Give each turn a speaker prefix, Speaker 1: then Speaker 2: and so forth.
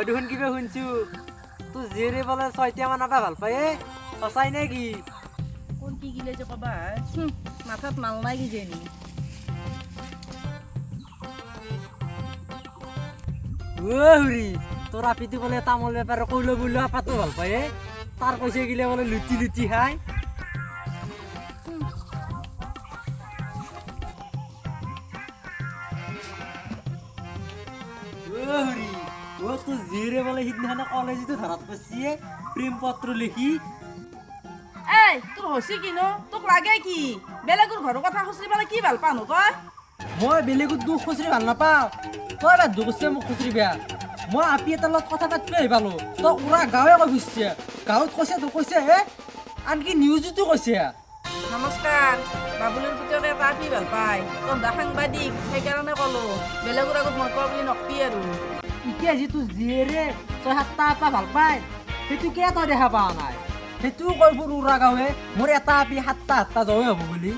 Speaker 1: মই দেখোন কিবা শুনছো তোৰ জীয়েৰে বোলে 6টা মান আপা ভাল পায় সঁচাই নে কি
Speaker 2: কোন কি গিলে যে কবা মাথাত মাল নাই কিজানি
Speaker 1: হুৰি তোৰ আপিটো বোলে তামোল বেপাৰ কইলো বুলো আপাতো ভাল পায় তাৰ পইচা গিলে বোলে লুটি লুটি খায় হুৰি ও তোৰ জীয়েৰে বোলে সিদিনাখনে কলেজতো ধৰাত পাইছে প্ৰেম পত্ৰ লিখি
Speaker 2: এই তোৰ হসি কিনো তোক লাগে কি বেলেগৰ ঘৰৰ কথা খুচৰি পালে কি ভাল পানো তই
Speaker 1: মই বেলেগত দুখ খুচৰি ভাল নাপাওঁ তই বা দুখ আছে মোক খুচৰি বেয়া মই আপি এটাৰ লগত কথা পাতিব আহি পালো তই উৰা গাঁৱে কৈ বুজিছে গাঁৱত কৈছে তোক কৈছে আনকি নিউজতো কৈছে
Speaker 2: নমস্কাৰ বাবুলিৰ পুতেকে এটা কি ভাল পায় তন্দা সাংবাদিক সেইকাৰণে ক'লো বেলেগৰ আগত মই কোৱা বুলি নকবি আৰু
Speaker 1: এতিয়া যিটো জীয়েৰে 6-7টা আপা ভাল পায় সেইটো কিয় তই দেখা পোৱা নাই সেইটোও কৈ ফুৰো উৰা গাঁৱে মোৰ এটা আপি 7টা জয় হ'ব বুলি